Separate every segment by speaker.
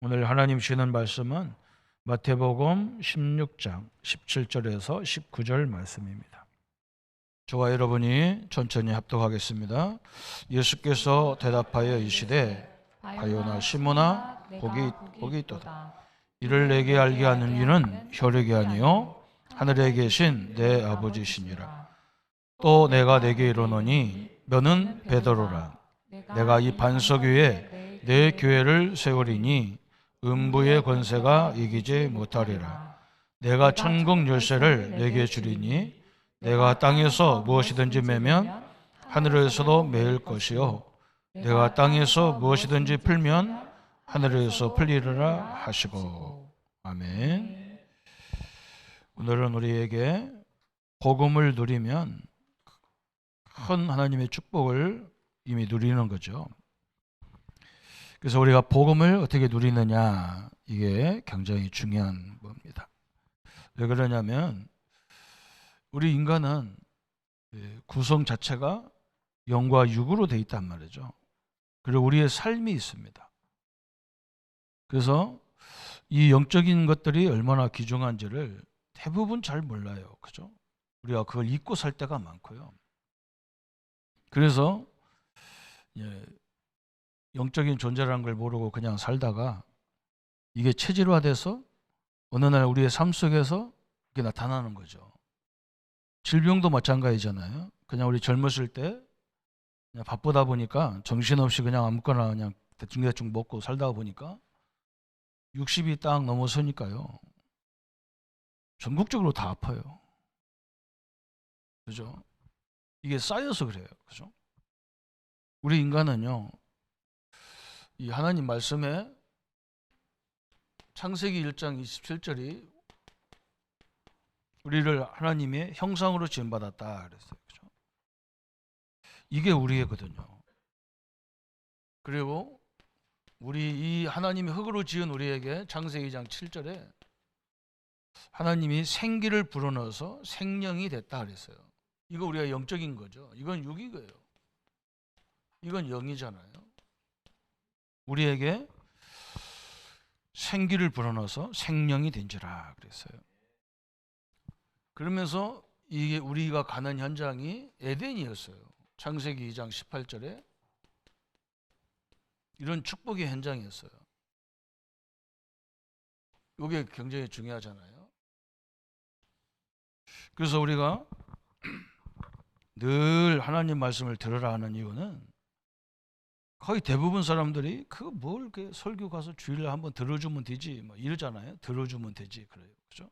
Speaker 1: 오늘 하나님 주시는 말씀은 마태복음 16장 17절에서 19절 말씀입니다. 저와 여러분이 천천히 합독하겠습니다. 예수께서 대답하여 이르시되 바요나 시몬아 복이 있도다. 이를 내게 알게 하는 이는 혈육이 아니요 하늘에 계신 내 아버지시니라. 또 내가 내게 이르노니 너는 베드로라. 내가 이 반석 위에 내 교회를 세우리니 음부의 권세가 이기지 못하리라. 내가 천국 열쇠를 내게 주리니 내가 땅에서 무엇이든지 매면 하늘에서도 매일 것이요 내가 땅에서 무엇이든지 풀면 하늘에서 풀리리라 하시고. 아멘. 오늘은 우리에게 복음을 누리면 큰 하나님의 축복을 이미 누리는 거죠. 그래서 우리가 복음을 어떻게 누리느냐, 이게 굉장히 중요한 겁니다. 왜 그러냐면 우리 인간은 구성 자체가 영과 육으로 돼 있단 말이죠. 그리고 우리의 삶이 있습니다. 그래서 이 영적인 것들이 얼마나 귀중한지를 대부분 잘 몰라요. 그죠? 우리가 그걸 잊고 살 때가 많고요. 그래서 영적인 존재라는 걸 모르고 그냥 살다가 이게 체질화돼서 어느 날 우리의 삶 속에서 이게 나타나는 거죠. 질병도 마찬가지잖아요. 그냥 우리 젊었을 때 그냥 바쁘다 보니까 정신없이 그냥 아무거나 그냥 대충 먹고 살다 보니까 60이 딱 넘어서니까요. 전국적으로 다 아파요. 그죠? 이게 쌓여서 그래요. 그죠? 우리 인간은요, 이 하나님 말씀에 창세기 1장 27절이 우리를 하나님의 형상으로 지음받았다 그랬어요. 그죠? 이게 우리거든요. 그리고 우리 이 하나님의 흙으로 지은 우리에게 창세기 2장 7절에 하나님이 생기를 불어넣어서 생명이 됐다 그랬어요. 이거 우리가 영적인 거죠. 이건 육이고요. 이건 영이잖아요. 우리에게 생기를 불어넣어서 생명이 된지라 그랬어요. 그러면서 이게 우리가 가는 현장이 에덴이었어요. 창세기 2장 18절에 이런 축복의 현장이었어요. 이게 굉장히 중요하잖아요. 그래서 우리가 늘 하나님 말씀을 들으라 하는 이유는 거의 대부분 사람들이 그거 뭘 이렇게 설교 가서 주일날 한번 들어주면 되지 뭐 이러잖아요. 들어주면 되지 그래요. 그죠?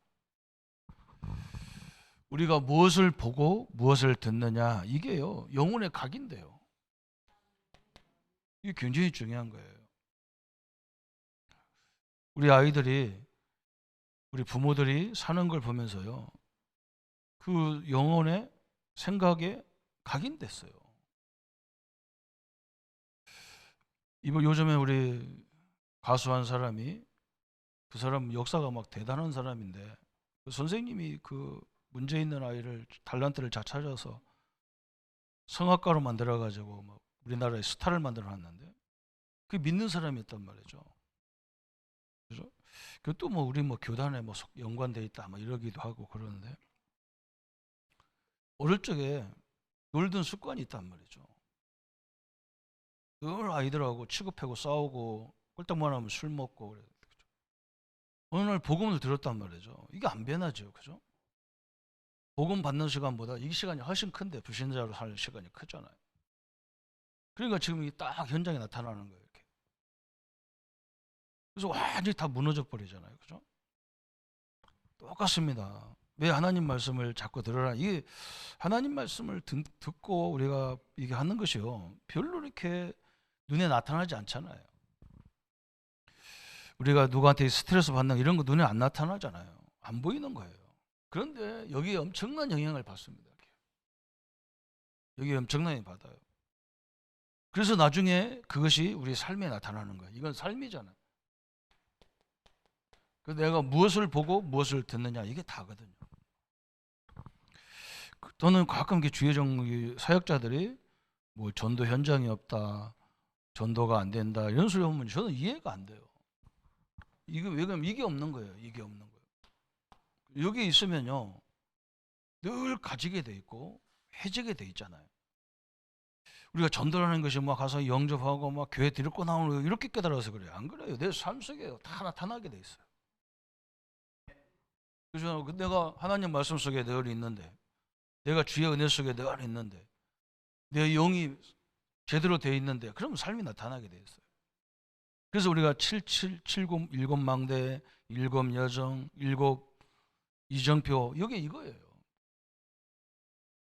Speaker 1: 우리가 무엇을 보고 무엇을 듣느냐, 이게요 영혼의 각인데요. 이게 굉장히 중요한 거예요. 우리 아이들이, 우리 부모들이 사는 걸 보면서요, 그 영혼의 생각에 각인됐어요. 요즘에 우리 가수 한 사람이, 그 사람 역사가 막 대단한 사람인데, 그 선생님이 그 문제 있는 아이를 탤런트를 잘 찾아서 성악가로 만들어가지고 막 우리나라의 스타를 만들어놨는데, 그게 믿는 사람이었단 말이죠. 그죠? 그것도 뭐 우리 뭐 교단에 뭐 연관돼 있다 뭐 이러기도 하고 그러는데, 어릴 적에 놀던 습관이 있단 말이죠. 늘 아이들하고 취급하고 싸우고 꼴딱만 하면 술 먹고 그래요. 어느 날 복음을 들었단 말이죠. 이게 안 변하죠. 그죠? 복음 받는 시간보다 이 시간이 훨씬 큰데 불신자로 살 시간이 크잖아요. 그러니까 지금 이 딱 현장에 나타나는 거예요. 이렇게. 그래서 완전히 다 무너져 버리잖아요. 그죠? 똑같습니다. 왜 하나님 말씀을 자꾸 들으라? 이게 하나님 말씀을 듣고 우리가 이게 하는 것이요, 별로 이렇게 눈에 나타나지 않잖아요. 우리가 누구한테 스트레스 받는 이런 거 눈에 안 나타나잖아요. 안 보이는 거예요. 그런데 여기에 엄청난 영향을 받습니다. 여기에 엄청나게 받아요. 그래서 나중에 그것이 우리 삶에 나타나는 거예요. 이건 삶이잖아요. 그래서 내가 무엇을 보고 무엇을 듣느냐, 이게 다거든요. 저는 가끔 주의 사역자들이 뭐 전도 현장이 없다, 전도가 안 된다 이런 소리 하면 저는 이해가 안 돼요. 이게 왜 그러면 이게 없는 거예요. 이게 없는 거예요. 여기 있으면요, 늘 가지게 돼 있고 해지게 돼 있잖아요. 우리가 전도라는 것이 막 가서 영접하고 막 교회 데리고 나오는 거 이렇게 깨달아서 그래요. 안 그래요. 내 삶 속에 다 나타나게 돼 있어요. 그죠? 내가 하나님 말씀 속에 늘 있는데, 내가 주의 은혜 속에 늘 있는데, 내 영이 제대로 돼 있는데, 그러면 삶이 나타나게 돼 있어요. 그래서 우리가 7770 일곱 망대, 일곱 여정, 일곱 이정표, 이게 이거예요.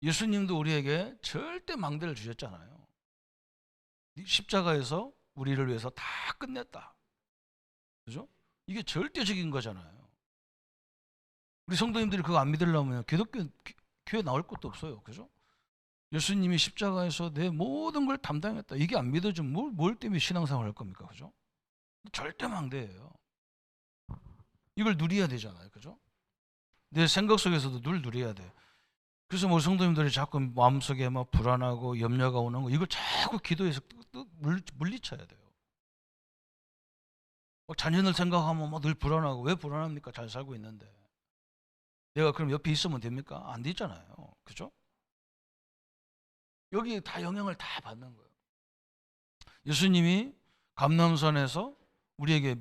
Speaker 1: 예수님도 우리에게 절대 망대를 주셨잖아요. 십자가에서 우리를 위해서 다 끝냈다. 그죠? 이게 절대적인 거잖아요. 우리 성도님들이 그거 안 믿으려면 기독교 교회 나올 것도 없어요. 그죠? 예수님이 십자가에서 내 모든 걸 담당했다. 이게 안 믿어지면 뭘 때문에 신앙생활 할 겁니까? 그죠? 절대 망대예요. 이걸 누려야 되잖아요. 그죠? 내 생각 속에서도 늘 누려야 돼. 그래서 뭐 성도님들이 자꾸 마음속에 막 불안하고 염려가 오는 거, 이걸 자꾸 기도해서 물리쳐야 돼요. 막 자녀들 생각하면 막 늘 불안하고, 왜 불안합니까? 잘 살고 있는데. 내가 그럼 옆에 있으면 됩니까? 안 되잖아요. 그죠? 여기 다 영향을 다 받는 거예요. 예수님이 감람산에서 우리에게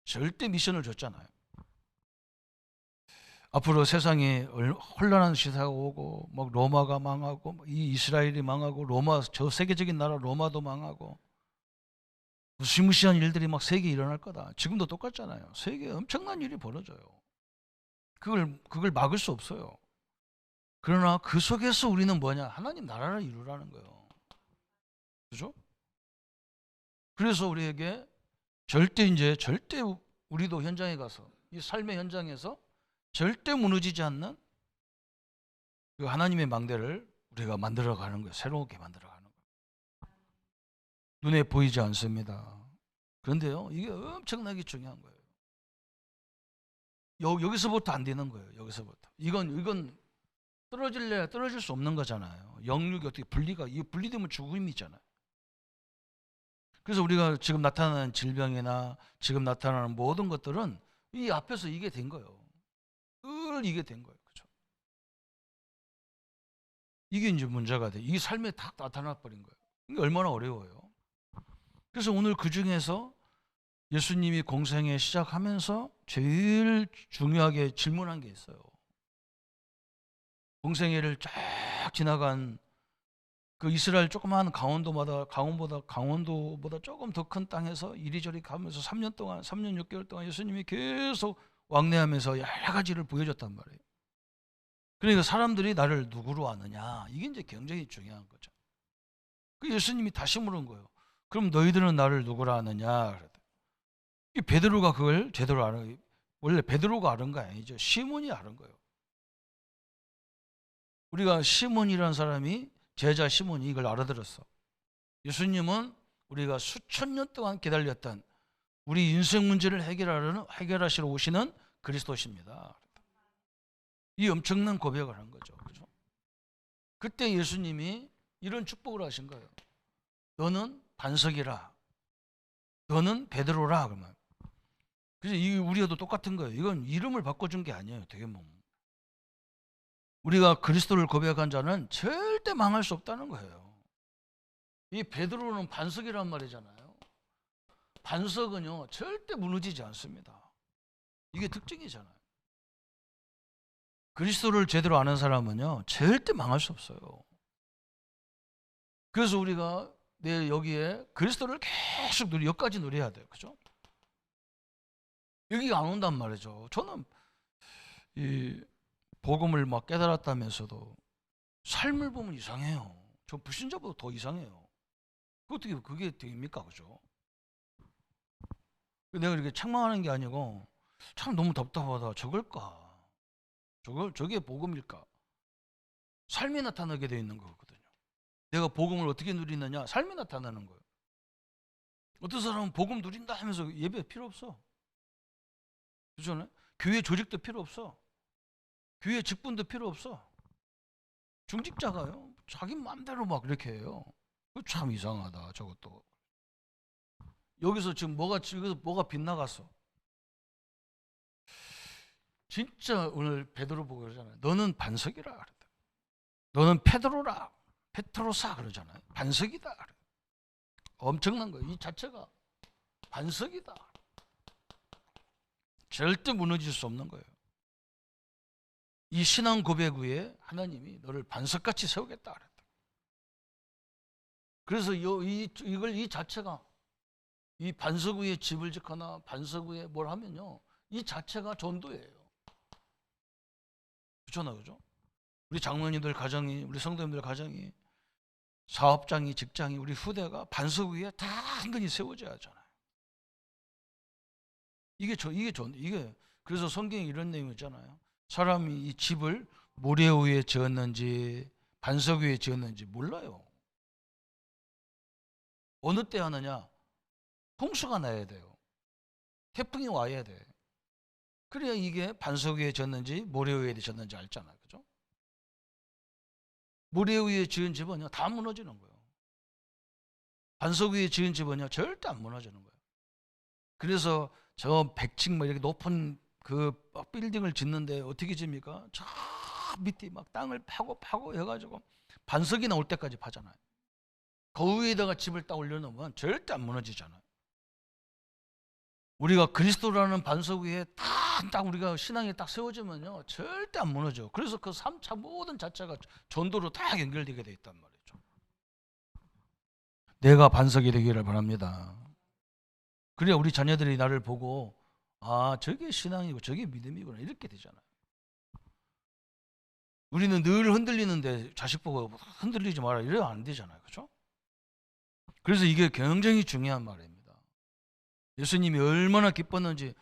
Speaker 1: 절대 미션을 줬잖아요. 앞으로 세상에 혼란한 시대가 오고, 막 로마가 망하고, 이 이스라엘이 망하고, 로마, 저 세계적인 나라 로마도 망하고, 무시무시한 일들이 막 세계에 일어날 거다. 지금도 똑같잖아요. 세계에 엄청난 일이 벌어져요. 그걸 막을 수 없어요. 그러나 그 속에서 우리는 뭐냐? 하나님 나라를 이루라는 거예요. 그죠? 그래서 우리에게 절대 우리도 현장에 가서, 이 삶의 현장에서 절대 무너지지 않는 그 하나님의 망대를 우리가 만들어가는 거예요. 새롭게 만들어가는 거예요. 눈에 보이지 않습니다. 그런데요, 이게 엄청나게 중요한 거예요. 여기서부터 안 되는 거예요. 여기서부터. 이건 떨어질 수 없는 거잖아요. 영육이 어떻게 분리되면 죽음이잖아요. 그래서 우리가 지금 나타나는 질병이나 지금 나타나는 모든 것들은 이 앞에서 이게 된 거예요. 늘 이게 된 거예요. 그죠? 이게 이제 문제가 돼. 이 삶에 딱 나타나 버린 거예요. 이게 얼마나 어려워요. 그래서 오늘 그 중에서 예수님이 공생애 시작하면서 제일 중요하게 질문한 게 있어요. 공생애를 쫙 지나간 그 이스라엘 조그마한 강원도보다 조금 더 큰 땅에서 이리저리 가면서 3년 6개월 동안 예수님이 계속 왕래하면서 여러 가지를 보여줬단 말이에요. 그러니까 사람들이 나를 누구로 아느냐, 이게 이제 굉장히 중요한 거죠. 그 예수님이 다시 물은 거예요. 그럼 너희들은 나를 누구라 아느냐? 이 베드로가 그걸 제대로 알아요. 원래 베드로가 아는 거 아니죠. 시몬이 아는 거예요. 우리가 시몬이라는 사람이, 제자 시몬이 이걸 알아들었어. 예수님은 우리가 수천 년 동안 기다렸던 우리 인생 문제를 해결하시러 오시는 그리스도십니다. 이 엄청난 고백을 한 거죠. 그죠? 그때 예수님이 이런 축복을 하신 거예요. 너는 반석이라. 너는 베드로라. 그러면. 그래서 우리와도 똑같은 거예요. 이건 이름을 바꿔준 게 아니에요. 되게 뭐. 우리가 그리스도를 고백한 자는 절대 망할 수 없다는 거예요. 이 베드로는 반석이란 말이잖아요. 반석은요, 절대 무너지지 않습니다. 이게 특징이잖아요. 그리스도를 제대로 아는 사람은요, 절대 망할 수 없어요. 그래서 우리가 여기에 그리스도를 계속 여기까지 누려야 돼요. 그죠? 여기가 안 온단 말이죠. 저는 이 복음을 막 깨달았다면서도 삶을 보면 이상해요. 저 불신자보다 더 이상해요. 어떻게 그게 됩니까? 그죠? 내가 이렇게 책망하는 게 아니고 참 너무 답답하다. 저게 복음일까? 삶이 나타나게 되어 있는 거거든요. 내가 복음을 어떻게 누리느냐? 삶이 나타나는 거예요. 어떤 사람은 복음 누린다 하면서 예배 필요 없어. 그렇잖아요? 교회 조직도 필요 없어. 교회 직분도 필요 없어. 중직자가요, 자기 마음대로 막 이렇게 해요. 참 이상하다, 저것도. 여기서 뭐가 빗나갔어. 진짜 오늘 베드로 보고 그러잖아요. 너는 반석이라 그랬다. 너는 페트로사 그러잖아요. 반석이다. 엄청난 거예요. 이 자체가 반석이다. 절대 무너질 수 없는 거예요. 이 신앙 고백 위에 하나님이 너를 반석같이 세우겠다 그랬다. 그래서 이 자체가 이 반석 위에 집을 짓거나 반석 위에 뭘 하면요, 이 자체가 전도예요. 그렇잖아요, 그죠? 우리 장로님들 가정이, 우리 성도님들 가정이, 사업장이, 직장이, 우리 후대가 반석 위에 단단히 세워져야 하잖아요. 이게 그래서 성경에 이런 내용이 있잖아요. 사람이 이 집을 모래 위에 지었는지 반석 위에 지었는지 몰라요. 어느 때 하느냐? 홍수가 나야 돼요. 태풍이 와야 돼. 그래야 이게 반석 위에 지었는지 모래 위에 지었는지 알잖아요. 그죠? 모래 위에 지은 집은요, 다 무너지는 거예요. 반석 위에 지은 집은요, 절대 안 무너지는 거예요. 그래서 저 100층 뭐 이렇게 높은 그 빌딩을 짓는데 어떻게 집니까? 저 밑에 막 땅을 파고 해가지고 반석이 나올 때까지 파잖아요. 그 위에다가 집을 딱 올려놓으면 절대 안 무너지잖아요. 우리가 그리스도라는 반석 위에 딱 우리가 신앙이 딱 세워지면요, 절대 안 무너져. 그래서 그 3차 모든 자체가 전도로 다 연결되게 돼 있단 말이죠. 내가 반석이 되기를 바랍니다. 그래야 우리 자녀들이 나를 보고, 아, 저게 신앙이고 저게 믿음이구나, 이렇게 되잖아요. 우리는 늘 흔들리는데 자식 보고 흔들리지 마라 이래야 안 되잖아요. 그렇죠? 그래서 이게 굉장히 중요한 말입니다. 예수님이 얼마나 기뻤는지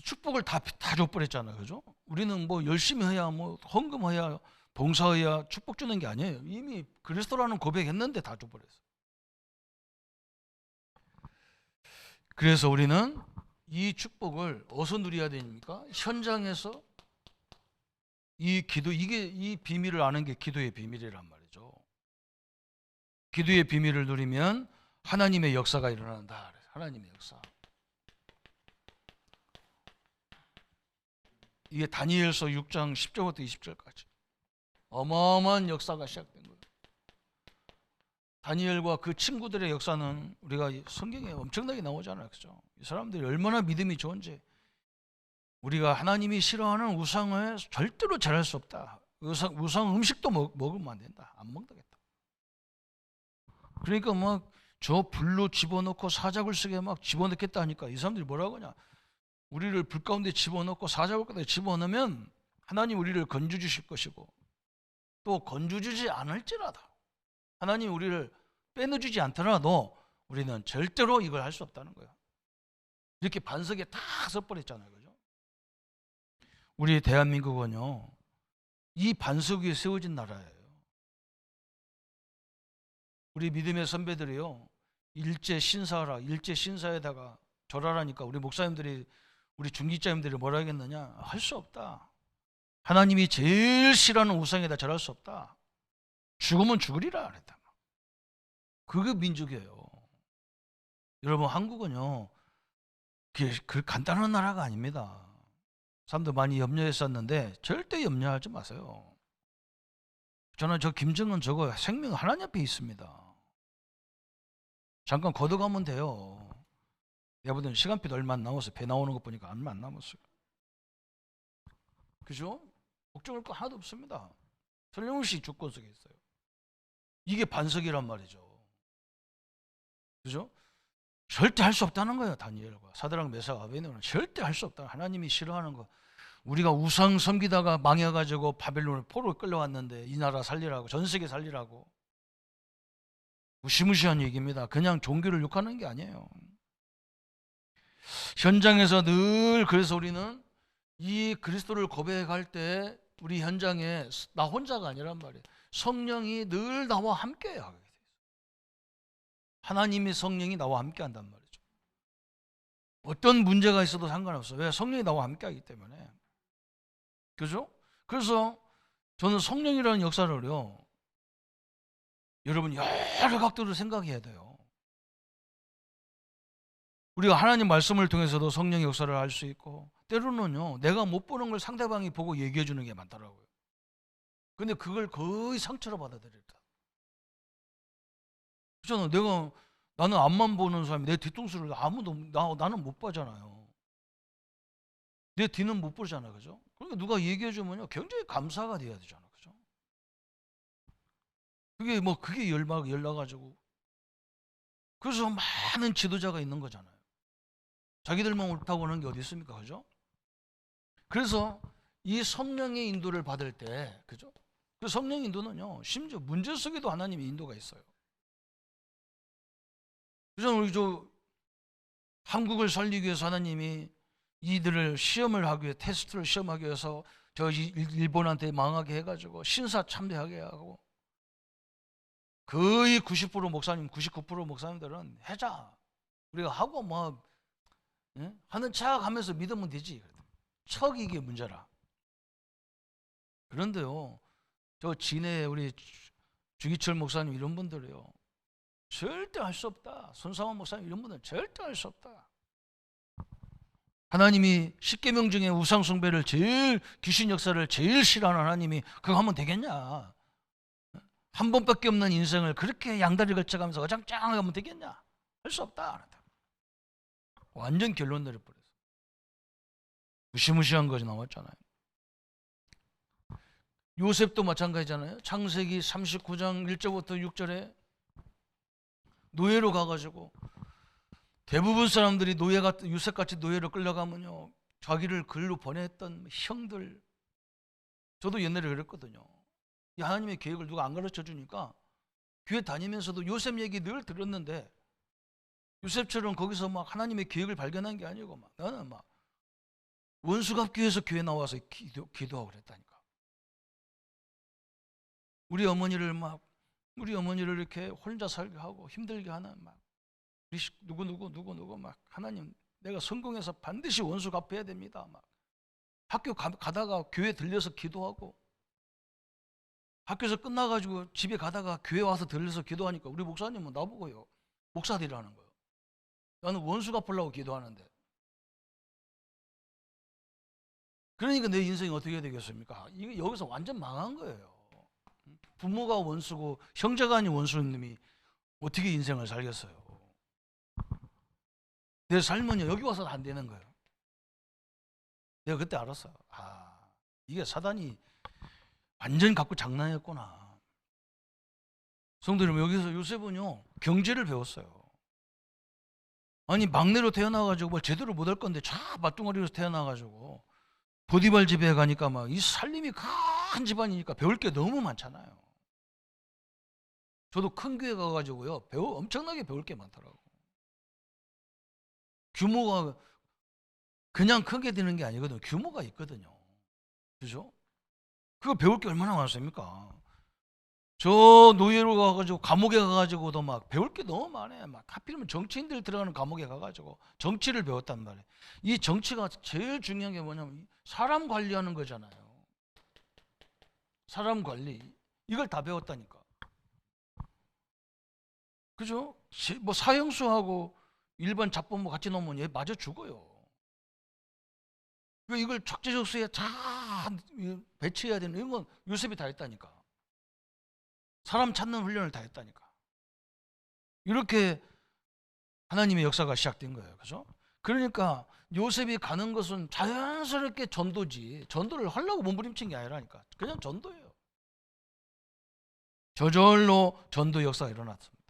Speaker 1: 축복을 다 줘버렸잖아요. 그죠? 우리는 뭐 열심히 해야, 뭐 헌금해야, 봉사해야 축복 주는 게 아니에요. 이미 그리스도라는 고백했는데 다 줘버렸어요. 그래서 우리는 이 축복을 어디서 누려야 됩니까? 현장에서 이 비밀을 아는 게 기도의 비밀이란 말이죠. 기도의 비밀을 누리면 하나님의 역사가 일어난다. 하나님의 역사. 이게 다니엘서 6장 10절부터 20절까지 어마어마한 역사가 시작된 거예요. 다니엘과 그 친구들의 역사는 우리가 성경에 엄청나게 나오잖아요. 그죠? 이 사람들이 얼마나 믿음이 좋은지. 우리가 하나님이 싫어하는 우상을 절대로 잘할 수 없다. 우상 음식도 먹으면 안 된다. 안 먹겠다. 그러니까 막 저 불로 집어넣고 사자굴 속에 막 집어넣겠다 하니까 이 사람들이 뭐라고 하냐? 우리를 불 가운데 집어넣고 사자굴 가운데 집어넣으면 하나님 우리를 건져주실 것이고, 또 건져주지 않을지라도 하나님 우리를 빼내주지 않더라도 우리는 절대로 이걸 할 수 없다는 거예요. 이렇게 반석에 다 써버렸잖아요. 그죠? 우리 대한민국은요, 이 반석 위에 세워진 나라예요. 우리 믿음의 선배들이요, 일제 신사에다가 절하라니까 우리 목사님들이, 우리 중기자님들이 뭐라 하겠느냐? 할 수 없다. 하나님이 제일 싫어하는 우상에다 절할 수 없다. 죽으면 죽으리라 그랬다. 그게 민족이에요. 여러분, 한국은요, 그 간단한 나라가 아닙니다. 사람들 많이 염려했었는데 절대 염려하지 마세요. 저는 저 김정은 저거 생명 하나님 앞에 있습니다. 잠깐 걷어가면 돼요. 내가 보기에는 시간표도 얼마 안 남았어요. 배 나오는 거 보니까 얼마 안 남았어요. 그죠? 걱정할 거 하나도 없습니다. 틀림없이 주권 속에 있어요. 이게 반석이란 말이죠. 그죠? 절대 할 수 없다는 거예요. 다니엘과 사드락 메삭 아베드고는 절대 할 수 없다. 하나님이 싫어하는 거. 우리가 우상 섬기다가 망해가지고 바벨론을 포로 끌려왔는데 이 나라 살리라고, 전 세계 살리라고. 무시무시한 얘기입니다. 그냥 종교를 욕하는 게 아니에요. 현장에서 늘, 그래서 우리는 이 그리스도를 고백할 때 우리 현장에 나 혼자가 아니란 말이에요. 성령이 늘 나와 함께 하게 돼요. 하나님의 성령이 나와 함께 한단 말이죠. 어떤 문제가 있어도 상관없어요. 왜? 성령이 나와 함께 하기 때문에. 그죠? 그래서 저는 성령이라는 역사를요, 여러분 여러 각도로 생각해야 돼요. 우리가 하나님 말씀을 통해서도 성령의 역사를 알 수 있고, 때로는요, 내가 못 보는 걸 상대방이 보고 얘기해 주는 게 많더라고요. 근데 그걸 거의 상처로 받아들였다. 그렇잖아. 나는 앞만 보는 사람이 내 뒤통수를 나는 못 봐잖아요. 내 뒤는 못 보잖아. 그죠? 그러니까 누가 얘기해 주면요, 굉장히 감사가 돼야 되잖아. 그죠? 그게 열나가지고. 그래서 많은 지도자가 있는 거잖아요. 자기들만 옳다고 하는 게 어디 있습니까? 그죠? 그래서 이 성령의 인도를 받을 때, 그죠? 그 성령 인도는요, 심지어 문제 속에도 하나님의 인도가 있어요. 그죠? 우리 한국을 살리기 위해서 하나님이 이들을 시험을 하기 위해, 테스트를 시험하기 위해서 일본한테 망하게 해가지고 신사 참배하게 하고, 거의 90% 목사님, 99% 목사님들은 해자. 우리가 하고 하는 척 하면서 믿으면 되지. 척이 이게 문제라. 그런데요, 진해 우리 주기철 목사님 이런 분들이요, 절대 할 수 없다. 손상원 목사님 이런 분들은 절대 할 수 없다. 하나님이 십계명 중에 우상 숭배를 귀신 역사를 제일 싫어하는 하나님이 그거 하면 되겠냐? 한 번밖에 없는 인생을 그렇게 양다리 걸쳐가면서 어장짱 하면 되겠냐? 할 수 없다. 완전 결론 내려버렸어. 무시무시한 것이 나왔잖아요. 요셉도 마찬가지잖아요. 창세기 39장 1절부터 6절에 노예로 가가지고, 대부분 사람들이 요셉같이 노예로 끌려가면요, 자기를 글로 보냈던 형들, 저도 옛날에 그랬거든요. 이 하나님의 계획을 누가 안 가르쳐 주니까 교회 다니면서도 요셉 얘기 늘 들었는데, 요셉처럼 거기서 막 하나님의 계획을 발견한 게 아니고, 나는 원수 갚기 위해서 교회 나와서 기도하고 그랬다니까. 우리 어머니를 이렇게 혼자 살게 하고 힘들게 하는 누구 하나님, 내가 성공해서 반드시 원수 갚아야 됩니다. 학교 가다가 교회 들려서 기도하고, 학교에서 끝나가지고 집에 가다가 교회 와서 들려서 기도하니까 우리 목사님은 나보고요, 목사들이라는 거예요. 나는 원수 갚으려고 기도하는데. 그러니까 내 인생이 어떻게 되겠습니까? 이게 여기서 완전 망한 거예요. 부모가 원수고 형제가 아닌 원수는 놈이 어떻게 인생을 살겠어요? 내 삶은요, 여기 와서 안 되는 거예요. 내가 그때 알았어요. 이게 사단이 완전 갖고 장난했구나. 성도 여러분, 여기서 요셉은요, 경제를 배웠어요. 아니, 막내로 태어나가지고 뭘 제대로 못할 건데 맞둥아리로 태어나가지고 보디발 집에 가니까 이 살림이 큰 집안이니까 배울 게 너무 많잖아요. 저도 큰 교회 가가지고요, 엄청나게 배울 게 많더라고. 규모가 그냥 크게 되는 게 아니거든요. 규모가 있거든요. 그죠? 그거 배울 게 얼마나 많습니까? 저 노예로 가가지고 감옥에 가가지고도 배울 게 너무 많아요. 하필이면 정치인들 들어가는 감옥에 가가지고 정치를 배웠단 말이에요. 이 정치가 제일 중요한 게 뭐냐면 사람 관리하는 거잖아요. 사람 관리, 이걸 다 배웠다니까. 그죠? 사형수하고 일반 잡범 같이 놓으면 얘 맞아 죽어요. 이걸 적재적소에 잘 배치해야 되는, 이런 건 요셉이 다 했다니까. 사람 찾는 훈련을 다 했다니까. 이렇게 하나님의 역사가 시작된 거예요. 그죠? 그러니까 요셉이 가는 것은 자연스럽게 전도지, 전도를 하려고 몸부림친 게 아니라니까. 그냥 전도예요. 저절로 전도 역사가 일어났습니다.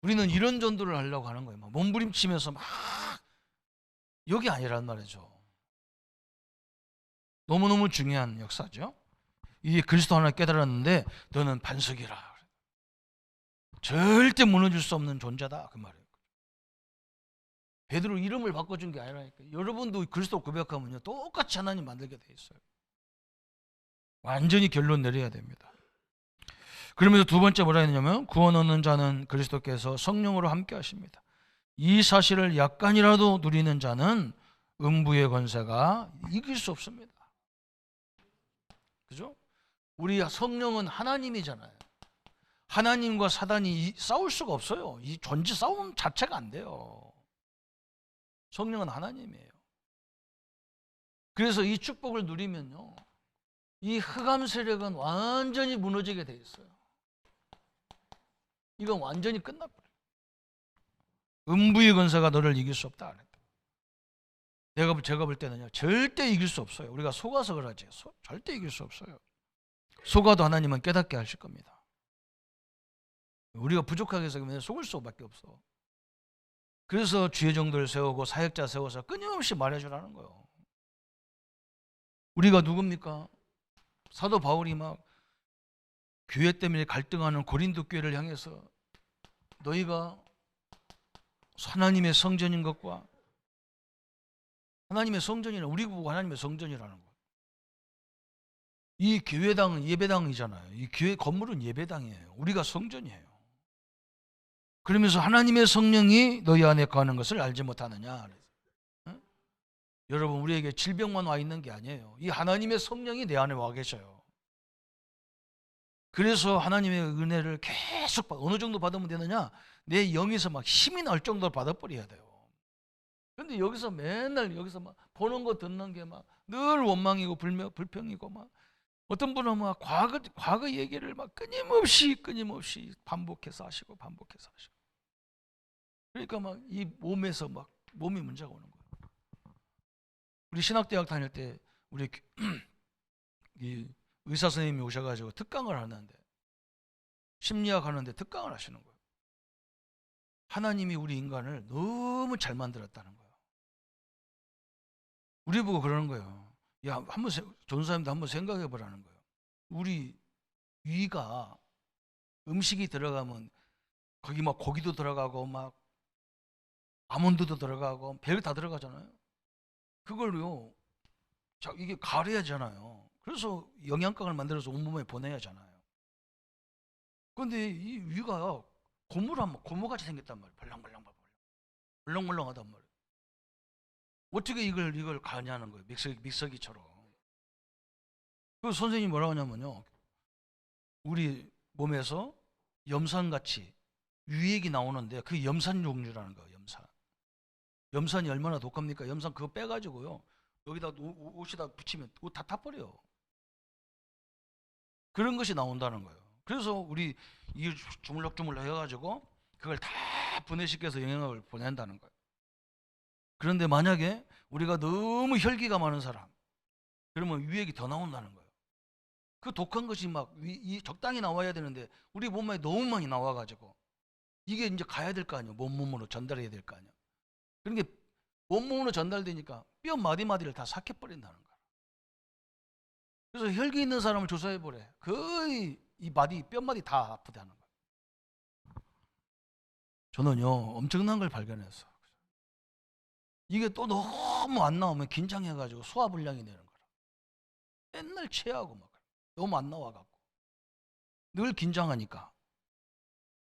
Speaker 1: 우리는 이런 전도를 하려고 하는 거예요. 몸부림치면서 여기 아니란 말이죠. 너무너무 중요한 역사죠. 이게 그리스도 하나 깨달았는데 너는 반석이라. 절대 무너질 수 없는 존재다, 그 말이에요. 베드로 이름을 바꿔준 게 아니라니까. 여러분도 그리스도 고백하면요, 똑같이 하나님 만들게 돼 있어요. 완전히 결론 내려야 됩니다. 그러면서 두 번째 뭐라 했냐면, 구원 얻는 자는 그리스도께서 성령으로 함께 하십니다. 이 사실을 약간이라도 누리는 자는 음부의 권세가 이길 수 없습니다. 그죠? 우리 성령은 하나님이잖아요. 하나님과 사단이 싸울 수가 없어요. 이 존재 싸움 자체가 안 돼요. 성령은 하나님이에요. 그래서 이 축복을 누리면요, 이 흑암 세력은 완전히 무너지게 돼 있어요. 이건 완전히 끝나버려요. 음부의 권세가 너를 이길 수 없다. 제가 볼 때는요, 절대 이길 수 없어요. 우리가 속아서 그러지 절대 이길 수 없어요. 속아도 하나님은 깨닫게 하실 겁니다. 우리가 부족하게 해서 속을 수밖에 없어. 그래서 주의 종들 세우고 사역자 세워서 끊임없이 말해주라는 거예요. 우리가 누굽니까? 사도 바울이 막 교회 때문에 갈등하는 고린도 교회를 향해서 너희가 하나님의 성전인 것과, 하나님의 성전이라, 우리 보고 하나님의 성전이라는 거예요. 이 교회당은 예배당이잖아요. 이 교회 건물은 예배당이에요. 우리가 성전이에요. 그러면서 하나님의 성령이 너희 안에 거하는 것을 알지 못하느냐. 응? 여러분, 우리에게 질병만 와 있는 게 아니에요. 이 하나님의 성령이 내 안에 와 계셔요. 그래서 하나님의 은혜를 계속 어느 정도 받으면 되느냐? 내 영에서 막 힘이 날 정도로 받아버려야 돼요. 근데 여기서 맨날 여기서 막 보는 거 듣는 게 막 늘 원망이고 불평이고, 막 어떤 분은 막 과거 얘기를 막 끊임없이 반복해서 하시고. 그러니까 막 이 몸에서 막 몸이 문제가 오는 거예요. 우리 신학대학 다닐 때 우리 이 의사 선생님이 오셔가지고 특강을 하는데, 심리학 하는데 특강을 하시는 거예요. 하나님이 우리 인간을 너무 잘 만들었다는 거예요. 우리 보고 그러는 거예요. 야, 한번 전사님도 한번 생각해 보라는 거예요. 우리 위가 음식이 들어가면 거기 막 고기도 들어가고 막 아몬드도 들어가고 별게 다 들어가잖아요. 그걸요, 자, 이게 가려야 하잖아요. 그래서 영양강을 만들어서 온몸에 보내야 하잖아요. 그런데 이 위가 고무같이 생겼단 말이에요. 벌렁벌렁하단 말이에요. 어떻게 이걸 가냐는 거예요. 믹서기처럼. 그 선생님이 뭐라고 하냐면요, 우리 몸에서 염산같이 유액이 나오는데 그게 염산 종류라는 거예요. 염산이 얼마나 독합니까? 염산 그거 빼가지고요, 여기다 옷에다 붙이면 옷 다 타버려요. 그런 것이 나온다는 거예요. 그래서 우리 이 주물럭주물럭 해가지고 그걸 다 분해시켜서 영양을 보낸다는 거예요. 그런데 만약에 우리가 너무 혈기가 많은 사람, 그러면 유액이 더 나온다는 거예요. 그 독한 것이 막 적당히 나와야 되는데 우리 몸에 너무 많이 나와가지고 이게 이제 가야 될 거 아니에요. 몸으로 전달해야 될 거 아니에요. 그런 게 온몸으로 전달되니까 뼈 마디마디를 다 삭혀버린다는 거예요. 그래서 혈기 있는 사람을 조사해보래. 거의 이 뼈마디 다 아프다는 거예요. 저는요, 엄청난 걸 발견했어. 이게 또 너무 안 나오면 긴장해가지고 소화불량이 되는 거라. 맨날 체하고 막 너무 안 나와갖고 늘 긴장하니까.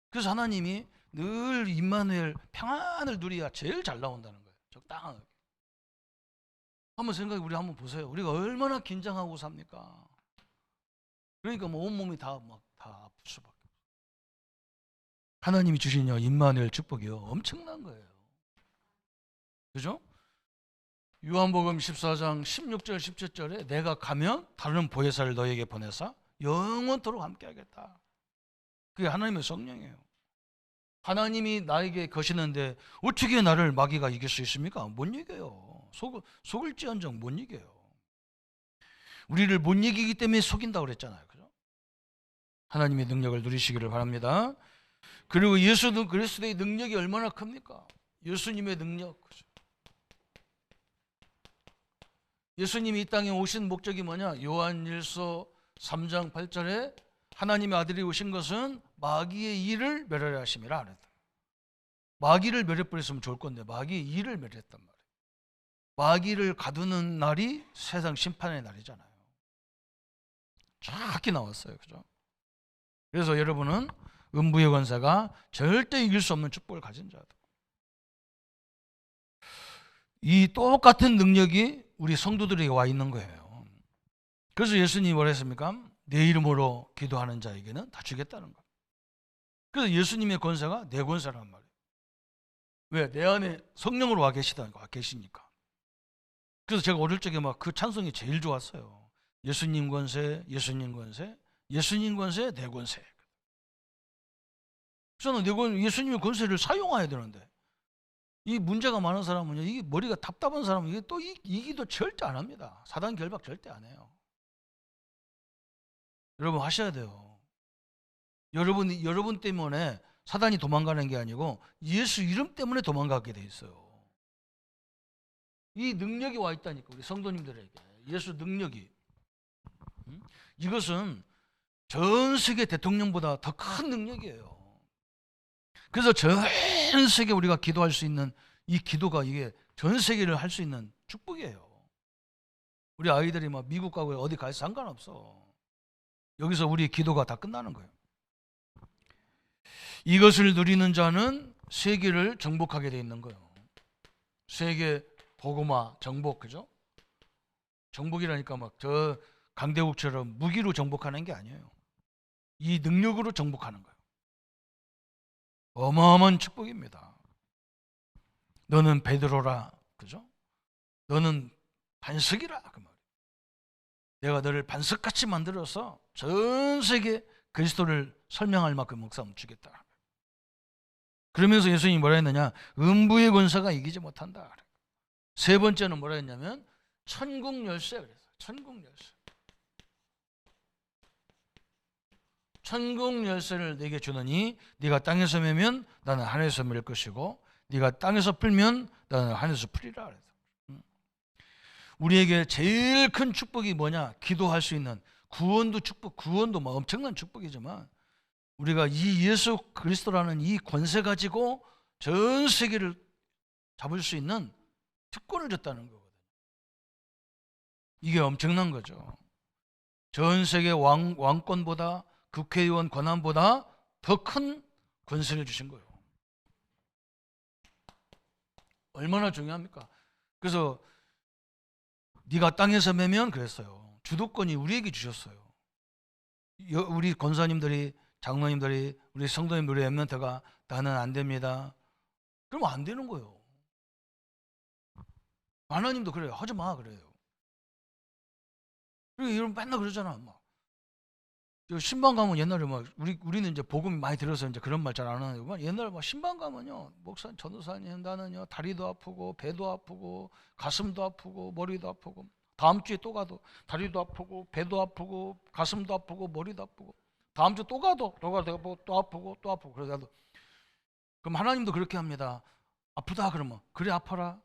Speaker 1: 그래서 하나님이 늘 임마누엘 평안을 누려야 제일 잘 나온다는 거예요. 적당하게. 우리 한번 보세요. 우리가 얼마나 긴장하고 삽니까? 그러니까 뭐 온몸이 다 아플 수밖에 없어요. 하나님이 주신 임마누엘 축복이요, 엄청난 거예요. 그죠? 요한복음 14장 16절 17절에 내가 가면 다른 보혜사를 너에게 보내사 영원토록 함께하겠다. 그게 하나님의 성령이에요. 하나님이 나에게 거시는데 어떻게 나를 마귀가 이길 수 있습니까? 못 이겨요. 속을지언정 못 이겨요. 우리를 못 이기기 때문에 속인다고 그랬잖아요. 그죠? 하나님의 능력을 누리시기를 바랍니다. 그리고 예수도 그리스도의 능력이 얼마나 큽니까? 예수님의 능력. 예수님이 이 땅에 오신 목적이 뭐냐? 요한일서 3장 8절에 하나님의 아들이 오신 것은 마귀의 일을 멸하려 하심이라 그랬다. 마귀를 멸해버렸으면 좋을 건데 마귀의 일을 멸했단 말이에요. 마귀를 가두는 날이 세상 심판의 날이잖아요. 정확히 나왔어요. 그죠? 그래서 여러분은 음부의 권세가 절대 이길 수 없는 축복을 가진 자다. 이 똑같은 능력이 우리 성도들에게 와 있는 거예요. 그래서 예수님이 뭐라 했습니까? 내 이름으로 기도하는 자에게는 다 주겠다는 거예요. 그래서 예수님의 권세가 내 권세란 말이에요. 왜? 내 안에 성령으로 와 계시니까. 그래서 제가 어릴 적에 막 그 찬송이 제일 좋았어요. 예수님 권세, 예수님 권세, 예수님 권세, 내 권세. 저는 예수님의 권세를 사용해야 되는데, 이 문제가 많은 사람은요, 이게 머리가 답답한 사람은 이게 또 이기도 절대 안 합니다. 사단 결박 절대 안 해요. 여러분 하셔야 돼요. 여러분 때문에 사단이 도망가는 게 아니고 예수 이름 때문에 도망가게 돼 있어요. 이 능력이 와 있다니까, 우리 성도님들에게. 예수 능력이. 이것은 전 세계 대통령보다 더 큰 능력이에요. 그래서 전 세계 우리가 기도할 수 있는 이 기도가, 이게 전 세계를 할 수 있는 축복이에요. 우리 아이들이 막 미국 가고 어디 가서 상관없어. 여기서 우리 기도가 다 끝나는 거예요. 이것을 누리는 자는 세계를 정복하게 돼 있는 거예요. 세계 복음화 정복, 그죠? 정복이라니까 막 저 강대국처럼 무기로 정복하는 게 아니에요. 이 능력으로 정복하는 거예요. 어마어마한 축복입니다. 너는 베드로라, 그죠? 너는 반석이라, 그 말이에요. 내가 너를 반석같이 만들어서 전 세계 그리스도를 설명할 만큼 목사님 주겠다. 그러면서 예수님이 뭐라 했느냐? 음부의 권세가 이기지 못한다. 세 번째는 뭐라 했냐면 천국 열쇠 그랬어요. 천국 열쇠. 천국 열쇠를 내게 주느니 네가 땅에서 매면 나는 하늘에서 맬 것이고 네가 땅에서 풀면 나는 하늘에서 풀리라 그랬어요. 우리에게 제일 큰 축복이 뭐냐? 기도할 수 있는 구원도 축복, 구원도 뭐 엄청난 축복이지만 우리가 이 예수 그리스도라는 이 권세 가지고 전 세계를 잡을 수 있는 특권을 줬다는 거거든요. 이게 엄청난 거죠. 전 세계 왕권보다, 국회의원 권한보다 더 큰 권세를 주신 거예요. 얼마나 중요합니까? 그래서 네가 땅에서 매면 그랬어요. 주도권이 우리에게 주셨어요. 우리 권사님들이, 장로님들이, 우리 성도님들이 엠멘트가 나는 안 됩니다. 그러면 안 되는 거예요. 하나님도 그래요. 하지 마 그래요. 그리고 여러분 맨날 그러잖아. 막 신방 가면 옛날에 막 우리는 이제 복음 많이 들어서 이제 그런 말 잘 안 하는데 옛날에 막 신방 가면요, 목사 전도사님 나는요 다리도 아프고 배도 아프고 가슴도 아프고 머리도 아프고 다음 주에 또 가도 다리도 아프고 배도 아프고 가슴도 아프고 머리도 아프고 다음 주 또 가도 또 아프고 또 아프고 그래서 그럼 하나님도 그렇게 합니다. 아프다 그러면 그래 아파라.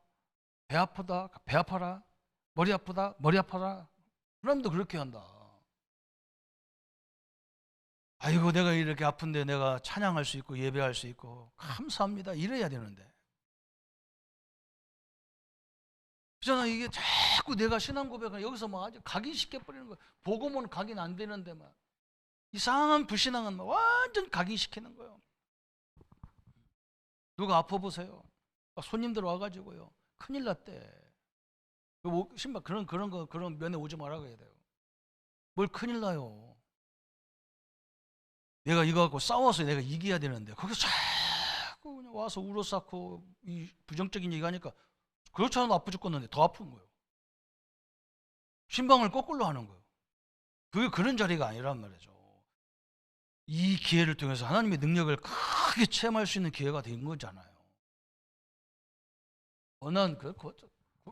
Speaker 1: 배 아프다 배 아파라. 머리 아프다 머리 아파라. 하나님도 그렇게 한다. 아이고 내가 이렇게 아픈데 내가 찬양할 수 있고 예배할 수 있고 감사합니다 이래야 되는데, 그잖아. 이게 자꾸 내가 신앙 고백을 여기서 막 아주 각인시켜버리는 거야. 복음은 각인 안 되는데 막 이상한 불신앙은 막 완전 각인시키는 거예요. 누가 아파보세요. 손님들 와가지고요 큰일 났대. 신발 그런 면에 오지 말라고 해야 돼요. 뭘 큰일 나요. 내가 이거 갖고 싸워서 내가 이겨야 되는데 거기서 자꾸 그냥 와서 울어쌓고 이 부정적인 얘기하니까 그렇지 않아도 아프 죽겠는데 더 아픈 거예요. 신방을 거꾸로 하는 거예요. 그게 그런 자리가 아니란 말이죠. 이 기회를 통해서 하나님의 능력을 크게 체험할 수 있는 기회가 된 거잖아요.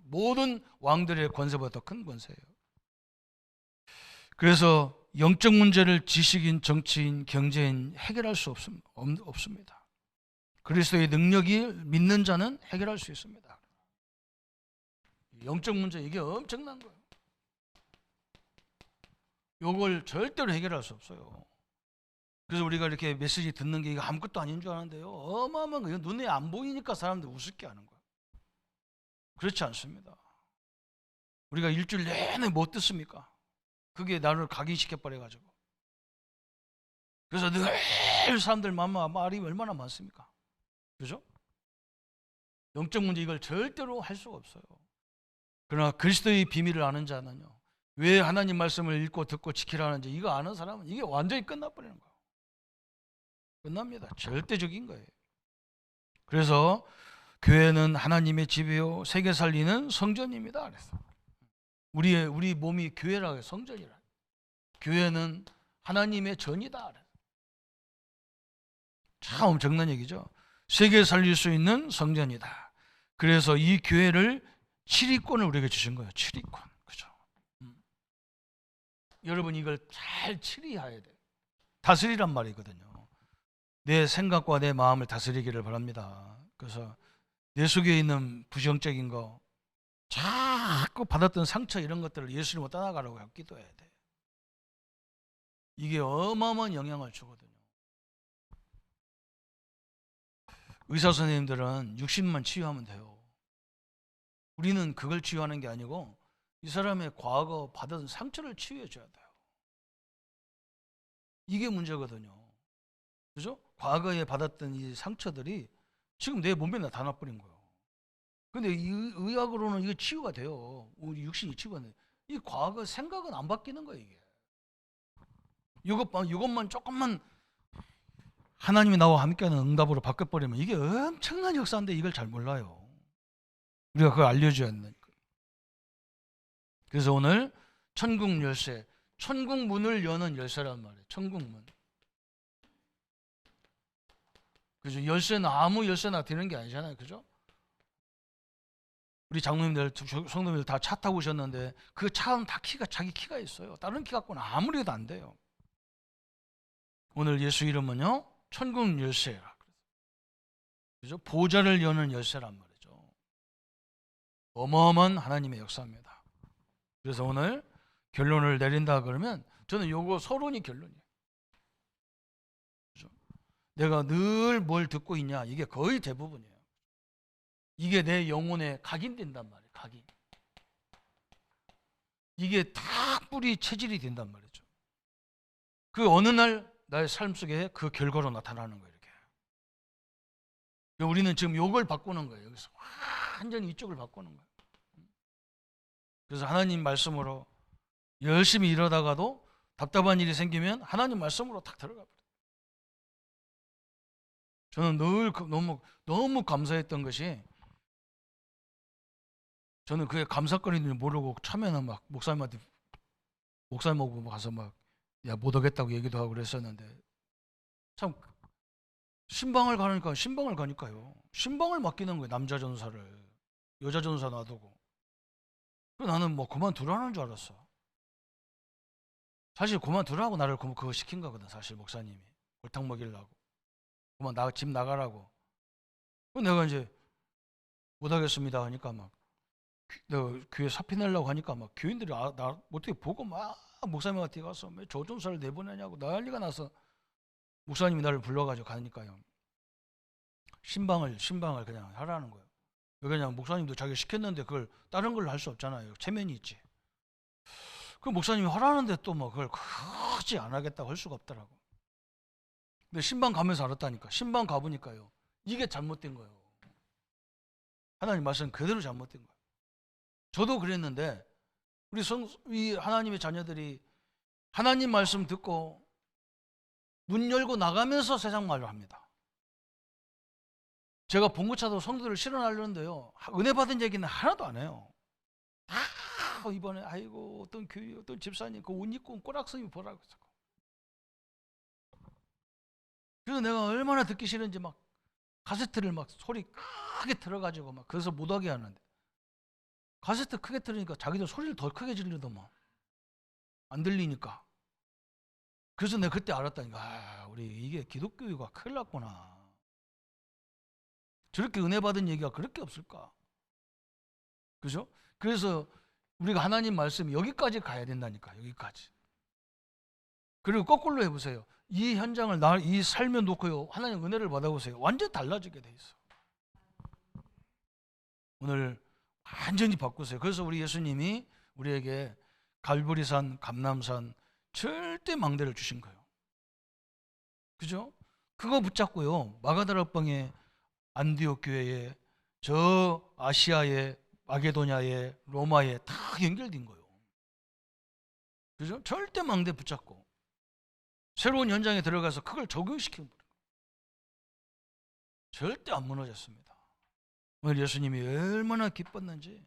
Speaker 1: 모든 왕들의 권세보다 더 큰 권세예요. 그래서 영적 문제를 지식인, 정치인, 경제인 해결할 수 없습니다. 그리스도의 능력이 믿는 자는 해결할 수 있습니다. 영적 문제 이게 엄청난 거예요. 이걸 절대로 해결할 수 없어요. 그래서 우리가 이렇게 메시지 듣는 게 이거 아무것도 아닌 줄 아는데요, 어마어마한 거예요. 눈에 안 보이니까 사람들 우습게 하는 거예요. 그렇지 않습니다. 우리가 일주일 내내 못 듣습니까? 그게 나를 각인시켜버려가지고. 그래서 늘 사람들 말이 얼마나 많습니까? 그죠? 영적 문제 이걸 절대로 할 수가 없어요. 그러나 그리스도의 비밀을 아는 자는요, 왜 하나님 말씀을 읽고 듣고 지키라는지 이거 아는 사람은 이게 완전히 끝나버리는 거예요. 끝납니다. 절대적인 거예요. 그래서 교회는 하나님의 집이요 세계 살리는 성전입니다. 그랬어. 우리 몸이 교회라 해요. 성전이라. 교회는 하나님의 전이다. 참 엄청난 얘기죠. 세계 살릴 수 있는 성전이다. 그래서 이 교회를 치리권을 우리에게 주신 거예요. 치리권. 그죠? 여러분 이걸 잘 치리해야 돼요. 다스리란 말이거든요. 내 생각과 내 마음을 다스리기를 바랍니다. 그래서 내 속에 있는 부정적인 거, 자꾸 받았던 상처 이런 것들을 예수님으로 떠나가라고 기도해야 돼. 이게 어마어마한 영향을 주거든요. 의사 선생님들은 육신만 치유하면 돼요. 우리는 그걸 치유하는 게 아니고 이 사람의 과거 받은 상처를 치유해 줘야 돼요. 이게 문제거든요. 그죠? 과거에 받았던 이 상처들이 지금 내 몸에 나타나버린 거예요. 근데 의학으로는 이게 치유가 돼요. 우리 육신이 치유가 돼요. 이 과거 생각은 안 바뀌는 거예요, 이게. 이것만 조금만 하나님이 나와 함께하는 응답으로 바뀌어버리면 이게 엄청난 역사인데 이걸 잘 몰라요. 우리가 그걸 알려줘야 한다니까. 그래서 오늘 천국 열쇠, 천국 문을 여는 열쇠란 말이에요. 천국 문. 그죠? 열쇠는 아무 열쇠나 되는 게 아니잖아요. 그죠? 우리 장로님들, 성도님들 다 차 타고 오셨는데 그 차는 다 자기 키가 있어요. 다른 키 갖고는 아무리 해도 안 돼요. 오늘 예수 이름은요, 천국 열쇠라. 그죠? 보좌를 여는 열쇠란 말이죠. 어마어마한 하나님의 역사입니다. 그래서 오늘 결론을 내린다 그러면 저는 요거 서론이 결론이에요. 그죠? 내가 늘 뭘 듣고 있냐, 이게 거의 대부분이에요. 이게 내 영혼에 각인된단 말이에요. 각인. 이게 다 뿌리 체질이 된단 말이죠. 그 어느 날 나의 삶 속에 그 결과로 나타나는 거예요. 이렇게. 우리는 지금 요걸 바꾸는 거예요. 여기서 완전히 이쪽을 바꾸는 거예요. 그래서 하나님 말씀으로 열심히 일하다가도 답답한 일이 생기면 하나님 말씀으로 탁 들어가 버려요. 저는 늘 너무 감사했던 것이, 저는 그게 감사거리는 모르고 처음에는 막 목사님하고 가서 막 못 오겠다고 얘기도 하고 그랬었는데, 참 신방을 가니까요. 신방을 맡기는 거예요. 남자 전사를 여자 전사 놔두고. 나는 뭐 그만두라는 줄 알았어. 사실 그만두라고 나를 그거 시킨 거거든. 사실 목사님이 골탕 먹이려고, 집 나가라고. 내가 이제 못하겠습니다 하니까 막 내가 교회 사피 내려고 하니까 막 교인들이 나 어떻게 보고 막 목사님한테 가서 왜 조종사를 내보내냐고 난리가 나서 목사님이 나를 불러가지고 가니까요. 신방을 그냥 하라는 거예요. 그냥 목사님도 자기가 시켰는데 그걸 다른 걸로 할 수 없잖아요. 체면이 있지. 그 목사님이 하라는데 또 뭐 그걸 굳이 안 하겠다고 할 수가 없더라고. 근데 신방 가면서 알았다니까. 신방 가보니까요, 이게 잘못된 거예요. 하나님 말씀 그대로 잘못된 거예요. 저도 그랬는데 우리 하나님의 자녀들이 하나님 말씀 듣고 문 열고 나가면서 세상 말을 합니다. 제가 봉고차도 성도를 실어나르는데요, 은혜 받은 얘기는 하나도 안 해요. 이번에 아이고 어떤 교회 어떤 집사님 그 옷 입고 온 꼬락선이 보라고 했어. 그래서 내가 얼마나 듣기 싫은지 막 카세트를 막 소리 크게 틀어가지고 막 그래서 못하게 하는데, 카세트 크게 틀으니까 자기도 소리를 더 크게 지르더만 안 들리니까. 그래서 내가 그때 알았다니까. 우리 이게 기독교가 큰일 났구나. 저렇게 은혜 받은 얘기가 그렇게 없을까. 그죠? 그래서 우리가 하나님 말씀 여기까지 가야 된다니까. 여기까지. 그리고 거꾸로 해보세요. 이 현장을 이 삶에 놓고요, 하나님 은혜를 받아보세요. 완전히 달라지게 돼 있어. 오늘 완전히 바꾸세요. 그래서 우리 예수님이 우리에게 갈보리산, 감람산 절대 망대를 주신 거예요. 그죠? 그거 붙잡고요, 마가다락방에, 안디옥 교회에, 저 아시아에, 마게도냐에, 로마에 다 연결된 거예요. 그죠? 절대 망대 붙잡고 새로운 현장에 들어가서 그걸 적용시키는 거예요. 절대 안 무너졌습니다. 오늘 예수님이 얼마나 기뻤는지,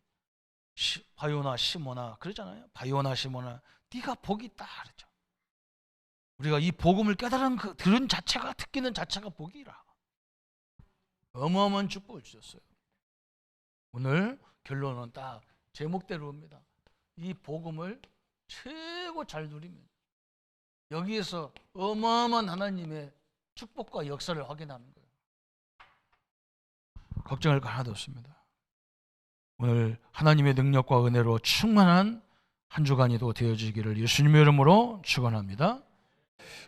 Speaker 1: 바요나 시모나 그러잖아요. 바요나 시모나, 네가 복이 있다 그랬죠. 우리가 이 복음을 깨달은 들은 자체가, 듣기는 자체가 복이라. 어마어마한 축복을 주셨어요. 오늘 결론은 딱 제목대로입니다. 이 복음을 최고 잘 누리면 여기에서 어마어마한 하나님의 축복과 역사를 확인하는 거예요. 걱정할 거 하나도 없습니다. 오늘 하나님의 능력과 은혜로 충만한 한 주간이도 되어지기를 예수님의 이름으로 축원합니다.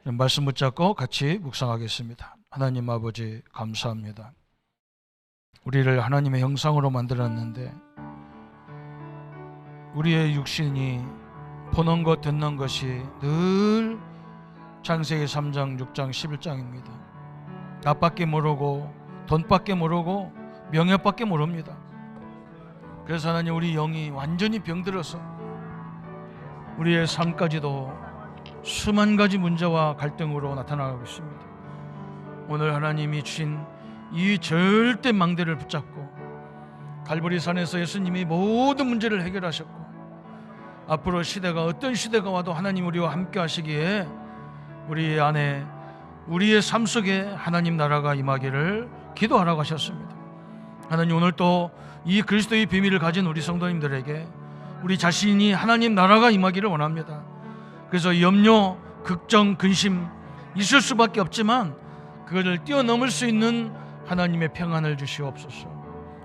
Speaker 1: 말씀 붙잡고 같이 묵상하겠습니다. 하나님 아버지 감사합니다. 우리를 하나님의 형상으로 만들었는데 우리의 육신이 보는 것 듣는 것이 늘 창세기 3장 6장 11장입니다. 나밖에 모르고 돈밖에 모르고 명예밖에 모릅니다. 그래서 하나님, 우리 영이 완전히 병들어서 우리의 삶까지도 수만 가지 문제와 갈등으로 나타나고 있습니다. 오늘 하나님이 주신 이 절대 망대를 붙잡고 갈보리 산에서 예수님이 모든 문제를 해결하셨고, 앞으로 시대가 어떤 시대가 와도 하나님 우리와 함께 하시기에 우리 안에, 우리의 삶 속에 하나님 나라가 임하기를 기도하라고 하셨습니다. 하나님, 오늘 또 이 그리스도의 비밀을 가진 우리 성도님들에게 우리 자신이 하나님 나라가 임하기를 원합니다. 그래서 염려, 걱정, 근심 있을 수밖에 없지만 그것을 뛰어넘을 수 있는 하나님의 평안을 주시옵소서.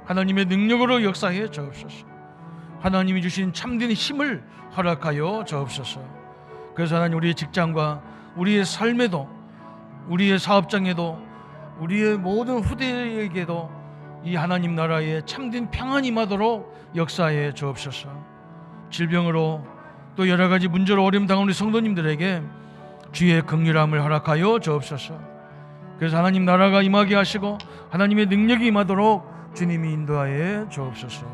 Speaker 1: 하나님의 능력으로 역사해 주옵소서. 하나님이 주신 참된 힘을 허락하여 주옵소서. 그래서 하나님, 우리의 직장과 우리의 삶에도, 우리의 사업장에도, 우리의 모든 후대에게도 이 하나님 나라의 참된 평안이 임하도록 역사해 주옵소서. 질병으로 또 여러 가지 문제로 어려움 당하는 우리 성도님들에게 주의 긍휼함을 허락하여 주옵소서. 그래서 하나님 나라가 임하게 하시고 하나님의 능력이 임하도록 주님이 인도하여 주옵소서.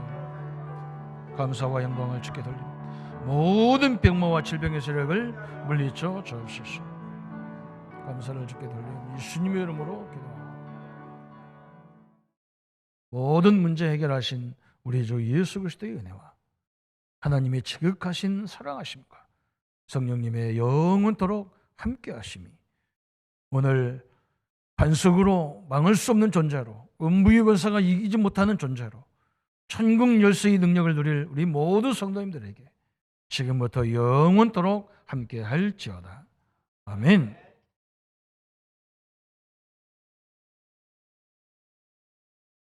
Speaker 1: 감사와 영광을 주께 돌립니다. 모든 병마와 질병의 세력을 물리쳐 주옵소서. 감사를 주께 돌립니다. 예수님의 이름으로 기도합니다. 모든 문제 해결하신 우리 주 예수 그리스도의 은혜와 하나님의 지극하신 사랑하심과 성령님의 영원토록 함께 하심이 오늘 반석으로 망할 수 없는 존재로, 음부의 권세가 이기지 못하는 존재로 천국 열쇠의 능력을 누릴 우리 모든 성도님들에게 지금부터 영원토록 함께 할지어다. 아멘.